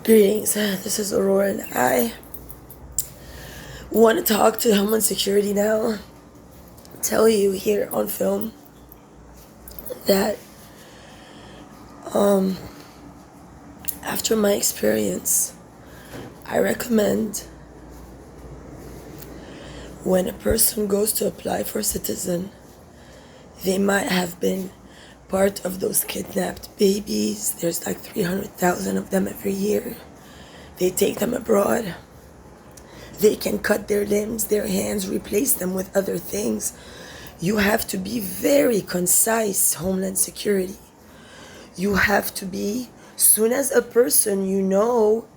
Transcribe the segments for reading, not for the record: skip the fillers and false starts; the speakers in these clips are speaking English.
Greetings, this is Aurora, and I want to talk to Homeland Security now. Tell you here on film that after my experience, I recommend when a person goes to apply for citizen, they might have been part of those kidnapped babies. There's like 300,000 of them every year. They take them abroad. They can cut their limbs, their hands, replace them with other things. You have to be very concise, Homeland Security. You have to be, soon as a person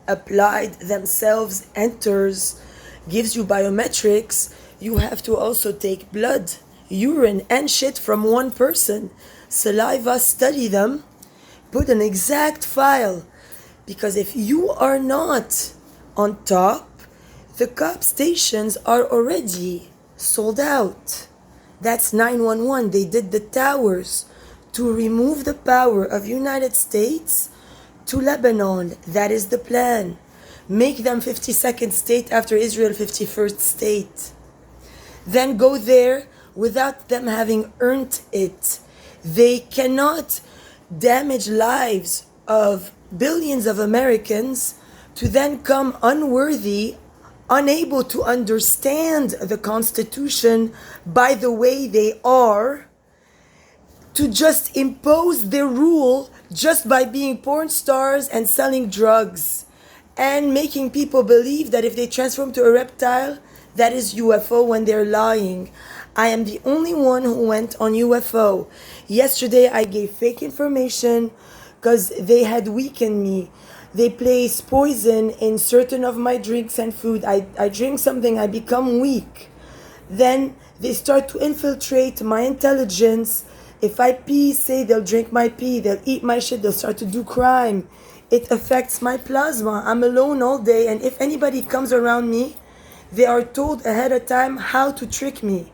applied themselves, enters, gives you biometrics, you have to also take blood, urine, and shit from one person. Saliva, study them, put an exact file. Because if you are not on top, the cop stations are already sold out. That's 911. They did the towers to remove the power of United States to Lebanon. That is the plan. Make them 52nd state after Israel 51st state. Then go there without them having earned it. They cannot damage lives of billions of Americans to then come unworthy, unable to understand the Constitution by the way they are, to just impose their rule just by being porn stars and selling drugs and making people believe that if they transform to a reptile, that is UFO when they're lying. I am the only one who went on UFO. Yesterday I gave fake information because they had weakened me. They place poison in certain of my drinks and food. I drink something, I become weak. Then they start to infiltrate my intelligence. If I pee, say they'll drink my pee, they'll eat my shit, they'll start to do crime. It affects my plasma. I'm alone all day, and if anybody comes around me, they are told ahead of time how to trick me.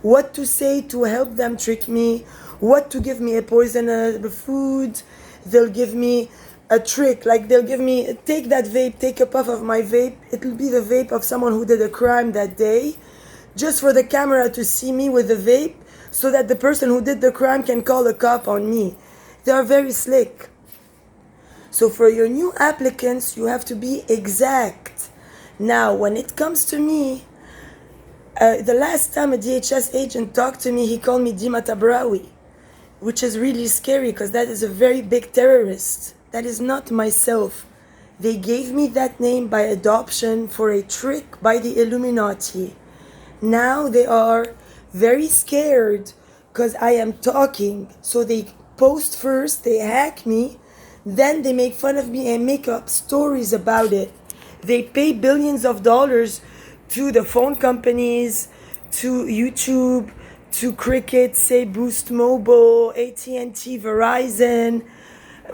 What to say to help them trick me, what to give me a poison food. They'll give me a trick, like they'll give me, take that vape, take a puff of my vape. It'll be the vape of someone who did a crime that day, just for the camera to see me with the vape, so that the person who did the crime can call a cop on me. They are very slick. So for your new applicants, you have to be exact. Now, when it comes to me, the last time a DHS agent talked to me, he called me Dima Tabrawi, which is really scary because that is a very big terrorist. That is not myself. They gave me that name by adoption for a trick by the Illuminati. Now they are very scared because I am talking. So they post first, they hack me, then they make fun of me and make up stories about it. They pay billions of dollars to the phone companies, to YouTube, to Cricket, say Boost Mobile, AT&T, Verizon,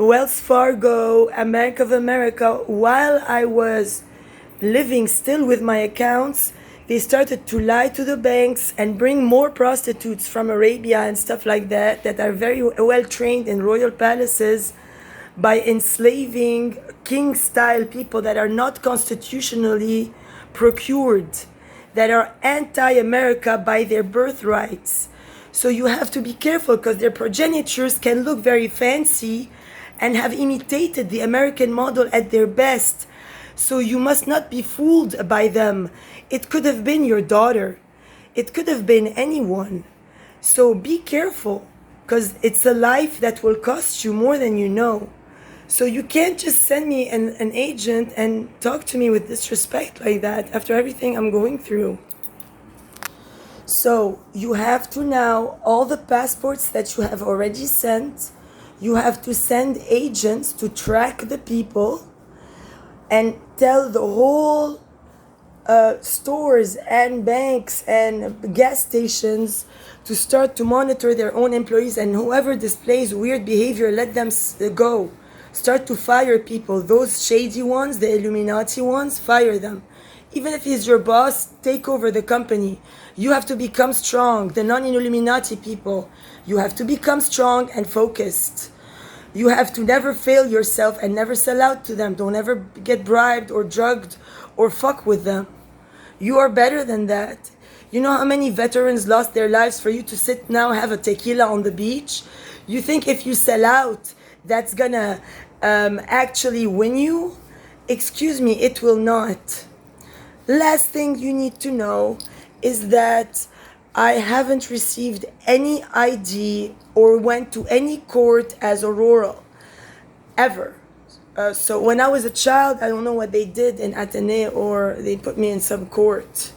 Wells Fargo, Bank of America. While I was living still with my accounts, they started to lie to the banks and bring more prostitutes from Arabia and stuff like that are very well trained in royal palaces by enslaving king-style people that are not constitutionally procured, that are anti-America by their birthrights. So you have to be careful because their progenitors can look very fancy and have imitated the American model at their best. So you must not be fooled by them. It could have been your daughter. It could have been anyone. So be careful because it's a life that will cost you more than you know. So you can't just send me an agent and talk to me with disrespect like that after everything I'm going through. So you have to now, all the passports that you have already sent, you have to send agents to track the people and tell the whole stores and banks and gas stations to start to monitor their own employees, and whoever displays weird behavior, let them go. Start to fire people. Those shady ones, the Illuminati ones, fire them. Even if he's your boss, take over the company. You have to become strong. The non-Illuminati people, you have to become strong and focused. You have to never fail yourself and never sell out to them. Don't ever get bribed or drugged or fuck with them. You are better than that. You know how many veterans lost their lives for you to sit now, have a tequila on the beach? You think if you sell out, that's gonna actually win you? Excuse me, it will not. Last thing you need to know is that I haven't received any ID or went to any court as Aurora, ever. So when I was a child, I don't know what they did in Ateneo, or they put me in some court.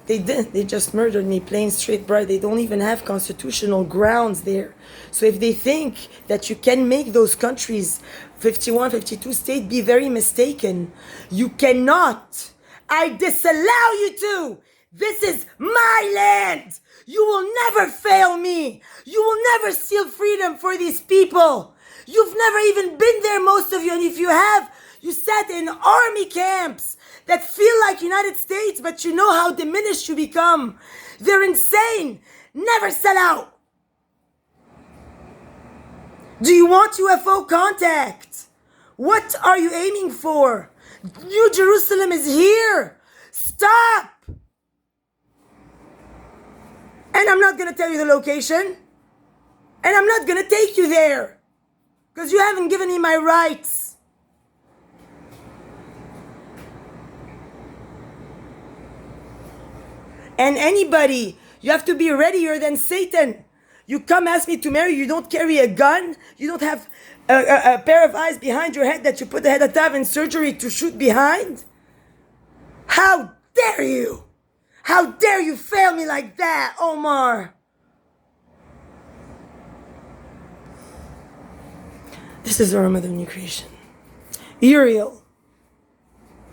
They didn't. They just murdered me, plain straight bright. They don't even have constitutional grounds there. So if they think that you can make those countries, 51, 52 states, be very mistaken. You cannot. I disallow you to. This is my land. You will never fail me. You will never steal freedom for these people. You've never even been there, most of you. And if you have, you sat in army camps that feel like United States, but you know how diminished you become. They're insane. Never sell out. Do you want UFO contact? What are you aiming for? New Jerusalem is here. Stop. And I'm not going to tell you the location. And I'm not going to take you there. Because you haven't given me my rights. And anybody, you have to be readier than Satan. You come ask me to marry, you don't carry a gun, you don't have a pair of eyes behind your head that you put the head of tab in surgery to shoot behind? How dare you? How dare you fail me like that, Omar? This is Orma, the new creation. Uriel.